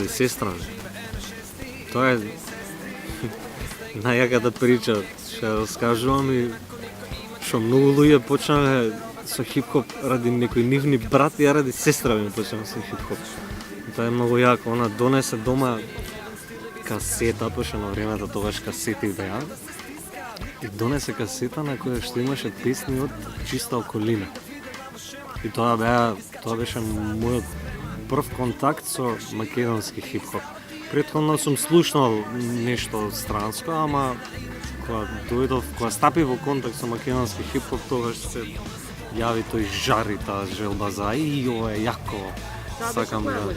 и сестра ми. Тоа е најаката прича што раскажувам и што многу луѓе почнале со хип-хоп ради некој нивни брат и ради сестра ми почнаа со хип-хоп. Тоа е многу јако, она донесе дома касета, пошто на времето тогаш касети беа. И донесе касета на која што имаше песни од чиста околина. И тоа беше мојот прв контакт со македонски хип-хоп. Претходно сум слушнал нешто странско, ама кога стапи во контакт со македонски хип-хоп, тогаш се јави тој жар и таа желба за ова е јако. Сакам да...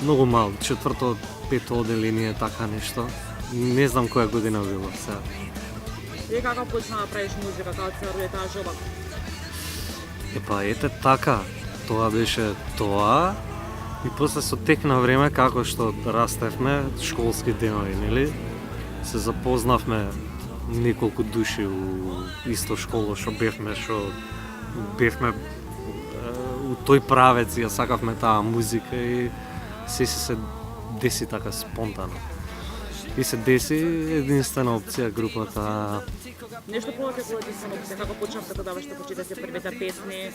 Многу мал, 4-то, 5-то оделение, така нешто. Не знам која година било сега. И како почна да правиш музика, како се роди таа желба? Ете така, тоа беше тоа. И после со тек на време, како што растевме, школски денови, нели? Се запознавме неколку души у исто школа што бевме у тој правец, ја сакавме таа музика и се деси така спонтано. И се деси единствена опција групата. Нешто повеќе кога единствена опција, како почнавте да даваш да почитате првите песни,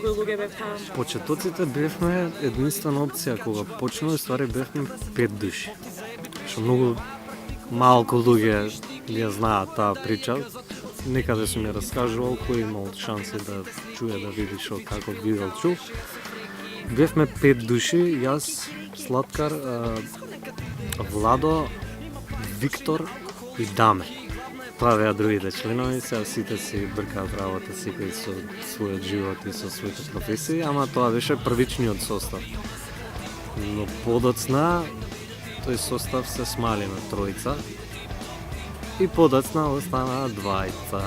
кои луѓе бевте? Почетоците бевме единствена опција, кога почнува, ствари бевме 5 души. Што многу малку луѓе ја знаат таа прича. Некаде сум ја раскажувал, кој имал шанси да чуе, да види што како видел чув. Бевме 5 души, јас, Слаткар, Владо, Виктор и Даме. Тоа беа другите членови, сега сите си бркаат работа, секој со својот живот и со своите професии, ама тоа беше првичниот состав. Но подоцна тој состав се смали на тројца и подоцна останаа двајца.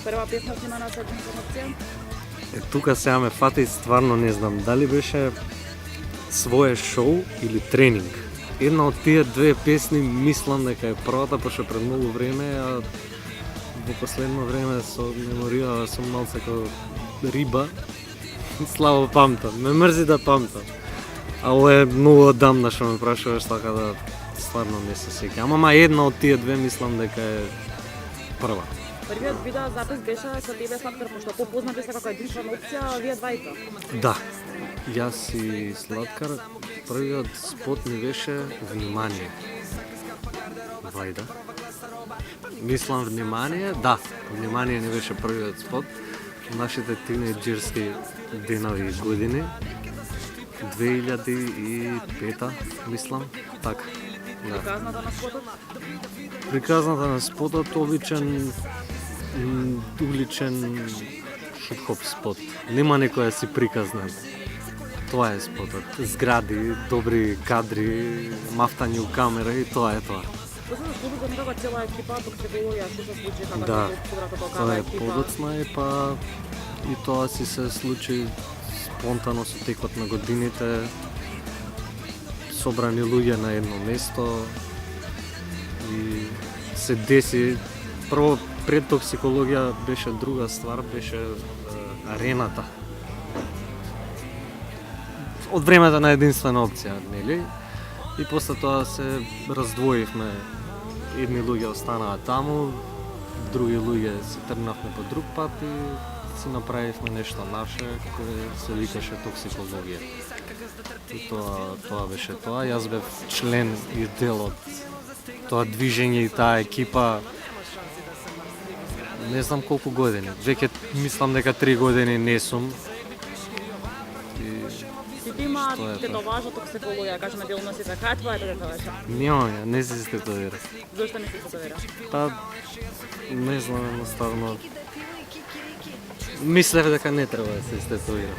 Прва песна снима на опција? Тука сега ме фати, стварно не знам дали беше свое шоу или тренинг. Една од тие две песни мислам дека е првата, пошто пред многу време, а во последно време со меморија сум малце како риба. Слабо памтам, ме мрзи да памтам. А ова е многу одамна што ме прашуваш, така да стварно не се сеќам. Ама една од тие две мислам дека е прва. Првиот видео запис беше со тебе, Слаткар, пошто попознати се како единствена опција, вие двајца. Да, јас и Слаткар, првиот спот ни беше Внимание. Вајда. Мислам Внимание, да, Внимание ни беше првиот спот. Нашите тинејџерски денови и години. 2005, мислам, така. Да. Приказната на спотот? Приказната на спотот уличен хип-хоп спот. Нема некој да си приказнен. Тоа е спотот. Згради, добри кадри, мафтање у камера и тоа е тоа. После да слуби за некаква цела екипа, токсикологија, што се случи, како Да, тоа е екипа? подоцна и па и тоа си се случи спонтано со текот на годините. Собрани луѓе на едно место и се деси. Прво, пред токсикологија беше друга ствар, беше арената. Од времето на единствена опција, нели? И после тоа се раздвоивме. Едни луѓе останаа таму, други луѓе се тргнавме по друг пат и си направивме нешто наше, кое се викаше токсикологија. И тоа беше тоа. Јас бев член и дел од тоа движење и таа екипа. Не знам колку години. Веќе мислам дека 3 години не сум. Сите имаат тетоважа токсикологија, кажеме делносите, кај твоја тетоважа? Немам ја, не се тетовира. Зошто не се тетовира? Па, не знам, едноставно. Мислев дека не треба да се тетовира.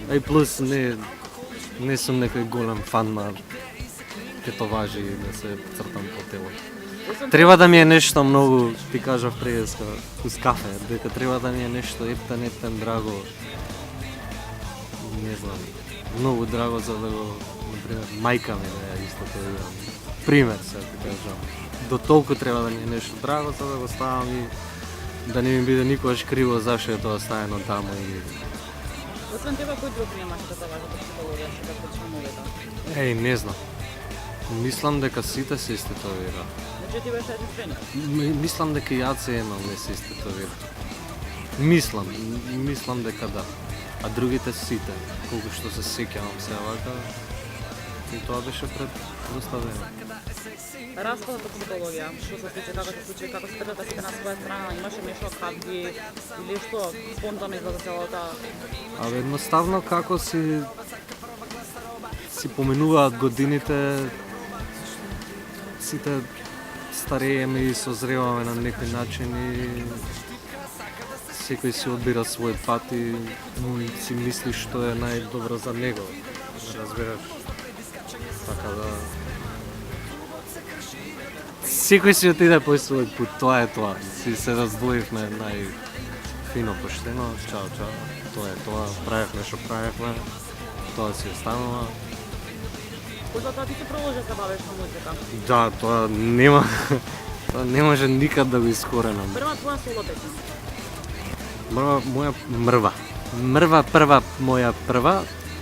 А и плюс не сум некој голем фан на тетоважи и да се цртам по телото. Треба да ми е нешто многу, ти кажав преска, уз кафе, дека треба да ми е нешто ептен, драго. Не знам, многу драго за да го, например, мајка ми да ја исто тоа имам. Пример, сега ти кажам. До толку треба да ми е нешто драго за да го ставам и да не ми биде никогаш криво зашто е тоа ставено таму и... Освен тебе, кој друг немаш тетоважа токсикологија, што да почнемо овде? Не знам. Мислам дека сите се исти тетовира. Значи ти беше единствениот. Мислам дека јад се имам не се исти тетовира. Мислам дека да. А другите сите, колку што се сеќавам се вака, и тоа беше пред доста време. Распадот од психологија, што се случи, како се тргате сите на своја страна, имаше нешто кадги или што спонтано излезе целата. Абе едноставно како си поменуваат годините, сите старееме и созреваме на некој начин и секој си одбира свој пат и си мисли што е најдобро за него. Разбираш? Така да секој си отиде по свој пат, тоа е тоа. Си се раздвоивме најфино поштено, чао, тоа е тоа, правевме што правевме, тоа си останува. После тоа ти се продолжи да бавиш на музика. Да, тоа нема, тоа не може никад да го искоренам. Прва твоја соло песна.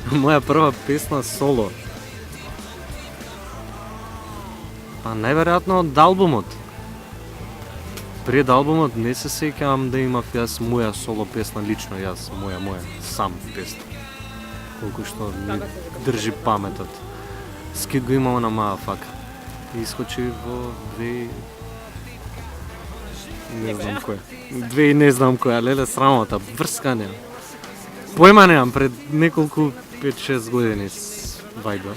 Моја прва песна соло. Па најверојатно од албумот. Пред албумот не се сеќавам да имав јас моја соло песна лично, јас моја сам песна. Колку што ми држи паметот. Скит го имам на Мафак. Искочи во 2 не знам кој. 2 не знам која, леле срамота, врска нема. Појма немам, пред неколку 5-6 години вајда.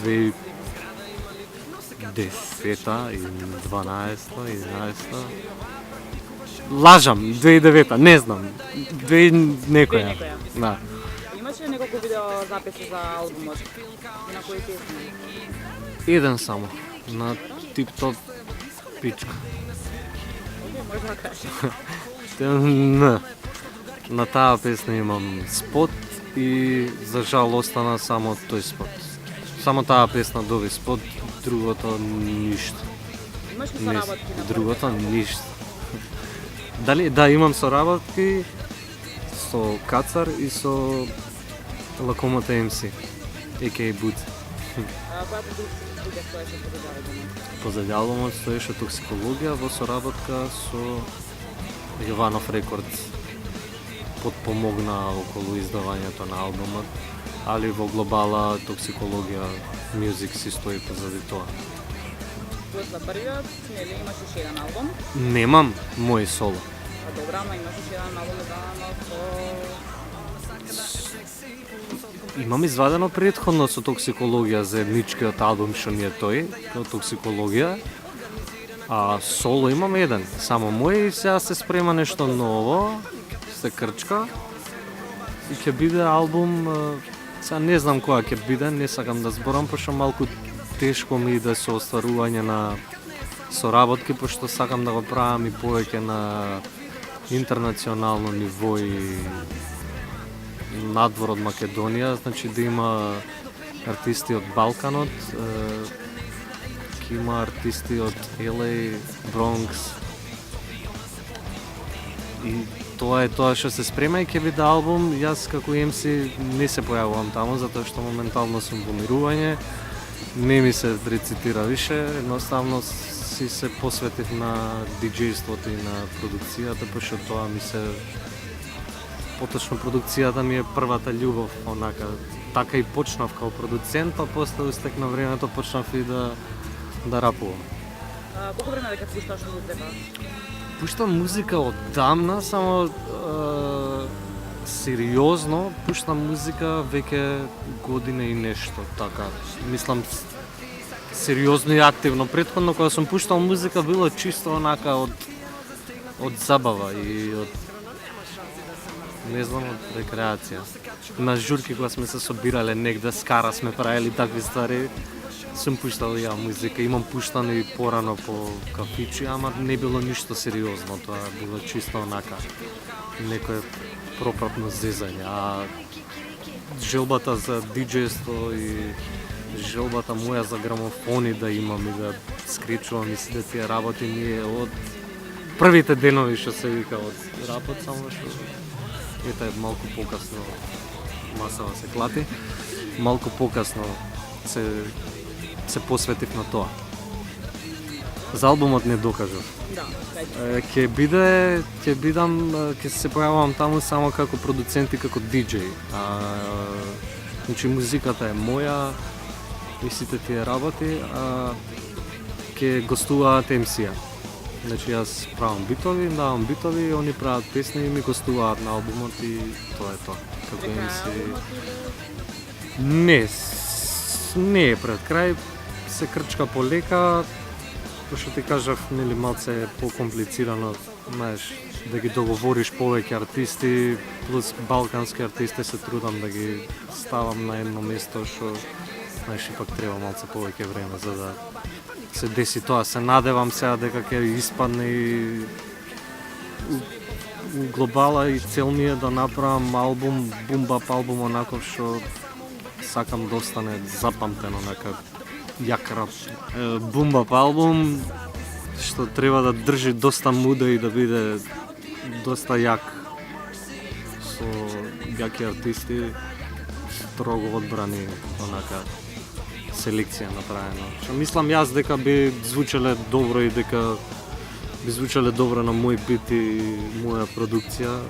2010-та и 12-та, 11-та. Лажам, 2009-та, не знам. 2 некоја. Да. Имаш ли неколку видео записи за албумот? И на кои песни? Еден само, на тип-топ пичка. Океј, може да кажеш. На таа песна имам спот и за жал остана само тој спот. Само таа песна доби спот, другото ништо. Имаш ли соработки на Другото ништо. Дали да имам соработки со Кацар и со Лакомата MC, a.k.a. Boot. Која продукција стоеше под албумот? Позади албумот стоеше Токсикологија во соработка со Јованов Рекордс. Подпомогна околу издавањето на албумот, али во глобала Токсикологија Music си стои позади тоа. После првиот, нели имаш уште еден албум? Немам мој соло. А добра, ама имаш уште еден албум издадено со... Имам извадено претходно со Токсикологија за едничкиот албум што ни е тој, Токсикологија. А соло имам еден, само мој и сега се спрема нешто ново, се крчка. И ќе биде албум, сега не знам која ќе биде, не сакам да зборам, пошто малку тешко ми иде со остварување на соработки, пошто сакам да го правам и повеќе на интернационално ниво и надвор од Македонија, значи да има артисти од Балканот, ќе има артисти од LA, Бронкс. И тоа е тоа што се спрема и ќе биде албум. Јас како MC не се појавувам таму затоа што моментално сум во мирување. Не ми се рецитира више, едноставно си се посветив на диџејството и на продукцијата, пошто тоа ми се поточно продукцијата ми е првата љубов, онака. Така и почнав као продуцент, па после устекна времето почнав и да рапувам. Колку време веќе пушташ музика? Пуштам музика оддамна, само сериозно пуштам музика веќе година и нешто, така. Мислам сериозно и активно. Претходно кога сум пуштал музика било чисто онака од забава и од не знам, од рекреација. На журки кога сме се собирале негде, скара сме правели такви ствари, сум пуштал ја музика. Имам пуштано и порано по кафичи, ама не било ништо сериозно, тоа било чисто онака некое пропратно зезање. А желбата за диџејство и желбата моја за грамофони да имам и да скречувам и сите тие работи ми е од првите денови што се вика од рапот, само што ете малку покасно масава се клати. Малку покасно се се посветив на тоа. За албумот не докажав. Да, кај Ќе се појавувам таму само како продуцент и како диџеј. Значи музиката е моја и сите тие работи, ќе гостуваат MC-а. Значи јас правам битови, давам битови, они прават песни и ми гостуваат на албумот и тоа е тоа. Како MC. Не е пред крај, се крчка полека. Што ти кажав, нели малце е покомплицирано, знаеш, да ги договориш повеќе артисти, плюс балкански артисти се трудам да ги ставам на едно место, што знаеш, ипак треба малце повеќе време за да се деси тоа. Се надевам сега дека ќе испадне и у глобала и цел ми е да направам албум, бум-бап албум онаков што сакам да остане запамтено нека јак рап. Бум-бап албум што треба да држи доста муда и да биде доста јак со јаки артисти, строго одбрани онака селекција направено. Што мислам јас дека би звучеле добро и дека би звучеле добро на мој бит и моја продукција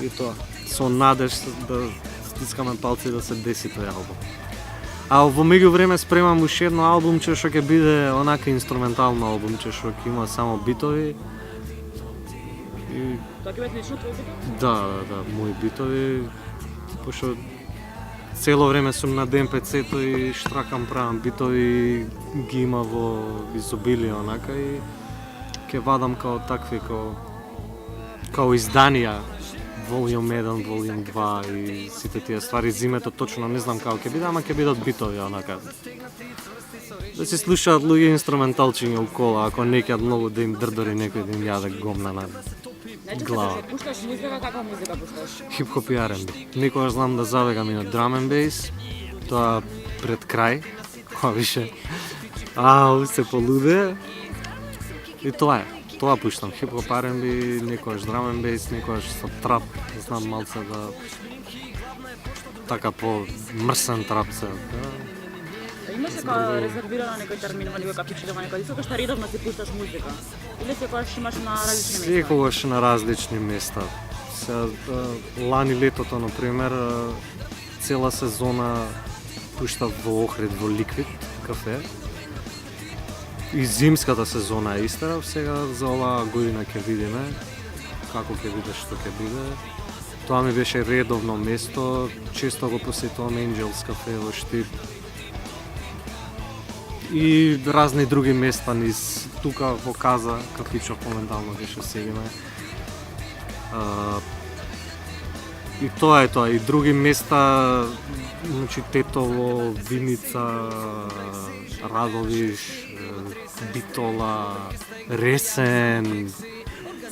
и тоа. Со надеж да стискаме палци да се деси тој албум. А во меѓувреме спремам уште едно албумче што ќе биде онака инструментално албумче што ќе има само битови. И тоа ќе биде лично твој бит? да, мои битови, пошто цело време сум на ДМПЦ-то и штракам, правам битови, ги има во изобилие онака и ќе вадам као такви, као изданија, Volume 1, Volume 2 и сите тие ствари. Зимето точно не знам како ќе биде, ама ќе бидат битови онака. Да се слушаат луѓе инструменталчиња у кола, ако не ќе многу да им дрдори некој да им јаде гомна на глава. Значи, пушташ музика, каква музика пушташ? Хип-хоп и R&B. Некогаш знам да забегам и на drum and bass, тоа пред крај, кога више се полуде. И тоа е. Тоа пуштам, хип-хоп, R&B, некогаш drum and bass, некогаш со трап, знам малце да така по мрсен трап се. Имаш дека резервирана некој термин во некој кафиче, во некој секогаш редовно си пушташ музика? Или секогаш имаш на различни места? Секогаш на различни места. Лани летото, например, цела сезона пуштав во Охрид, во Ликвид кафе. И зимската сезона е истерав, сега за оваа година ќе видиме како ќе биде, што ќе биде. Тоа ми беше редовно место, често го посетувам Angels кафе во Штип. И разни други места низ тука во Каза, кафичо моментално беше седиме. И тоа е тоа, и други места, значи Тетово, Виница, Радовиш, Битола, Ресен.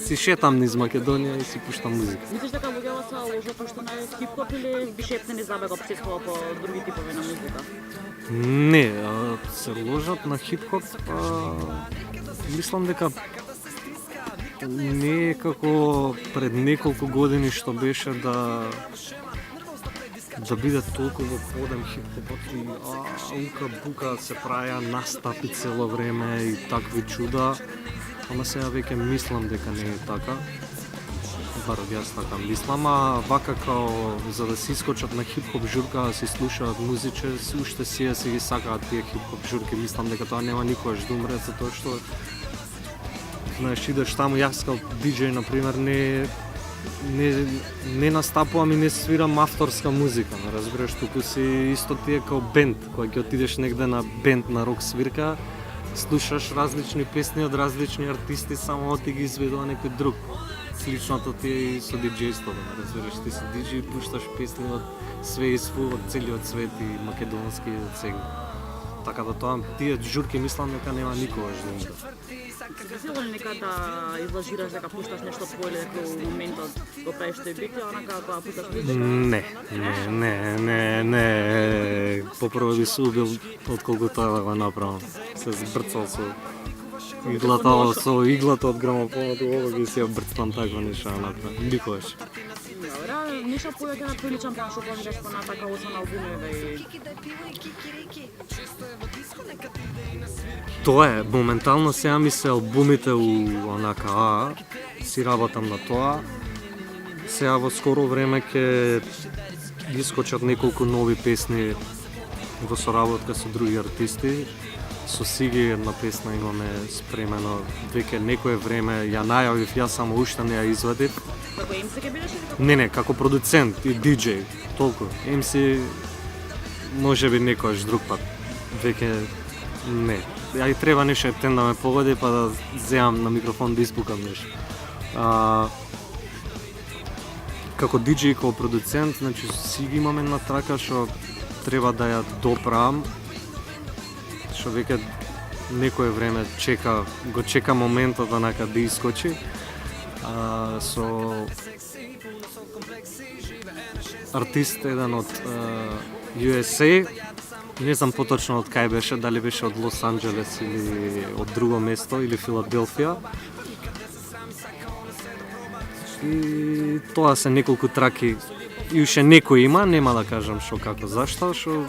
Си шетам низ Македонија и си пуштам музика. Мислиш дека луѓето се ложат пошто на хип-хоп или би шепнени забега присуствува по други типови на музика? Не, се ложат на хип-хоп, мислам дека не е како пред неколку години што беше да биде толкова подем хип-хопот и ука-бука се праја настапи цело време и такви чуда. Ама сега веќе мислам дека не е така. Бар јас така мислам, а вака као за да се искочат на хип-хоп журка, да се слушаат музиче, уште си ги сакаат тие хип-хоп журки. Мислам дека тоа нема никогаш да умре, затоа што знаеш, идеш таму, јас као диџеј, например, не настапувам и не свирам авторска музика, не разбираш, туку си исто тие као бенд, кога ќе отидеш негде на бенд на рок свирка, слушаш различни песни од различни артисти, само ти ги изведува некој друг. Сличното ти е и со диџејството, не разбираш, ти си диџеј и пушташ песни од све и сву, од целиот свет и македонски и од сега. Така да тоа, тие журки мислам дека нема никогаш да умре. Си ли нека да излажираш дека пушташ нешто твое дека у моментот го правиш тој бит, онака кога пушташ музика? Не. Попрво би се убил отколку тоа да го направам. Се збрцал со иглата од грамофонот, ова ги се брцам такво нешто да направам. Никогаш. Добра, ништо повеќе да приличам на што планираш на така осма на албумиве и Тоа е, моментално сега ми се албумите у онака си работам на тоа. Сега во скоро време ќе искочат неколку нови песни во соработка со други артисти. Со Сиги една песна имаме спремено веќе некое време, ја најавив, јас само уште не ја извадив. како MC ќе бидеш или како? Не, како продуцент и диџеј, толку. MC можеби некојаш друг пат. Веќе не. Ја и треба нешто ептен да ме погоди па да земам на микрофон да испукам нешто. Како диџеј, како продуцент, значи Сиги имаме една трака што треба да ја доправам. Што веќе некое време го чека моментот онака да искочи. Со артист еден од USA, не знам поточно од кај беше, дали беше од Лос Анџелес или од друго место, или Филаделфија. И тоа се неколку траки, и уште некој има, нема да кажам што како зашто, што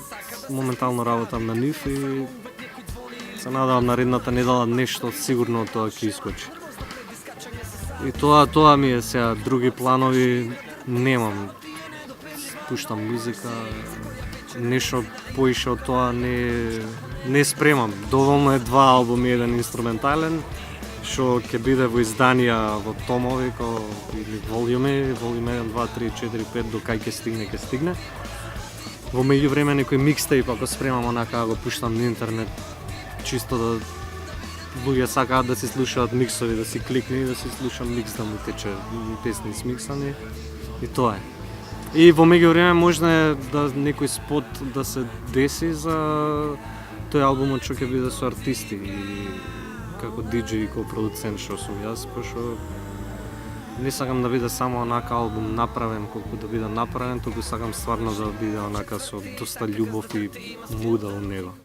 моментално работам на нив и се надевам наредната недела нешто сигурно од тоа ќе искочи. И тоа ми е сега, други планови немам. Пуштам музика, нешто поише од тоа не спремам. Доволно е 2 албуми, еден инструментален, што ќе биде во изданија во томови, или волјуми, волјум 1, 2, 3, 4, 5, до кај ќе стигне. Во меѓувреме некој микстейп, ако спремам онака, го пуштам на интернет, чисто да луѓе сакаат да си слушаат миксови, да си кликне и да си слуша микс, да му тече песни смиксани, и тоа е. И во меѓувреме можна е да некој спот да се деси за тој албумот што ќе биде со артисти и како диџеј и како продуцент што сум јас, пошто не сакам да биде само онака албум направен колку да биде направен, туку сакам стварно да биде онака со доста љубов и муда во него.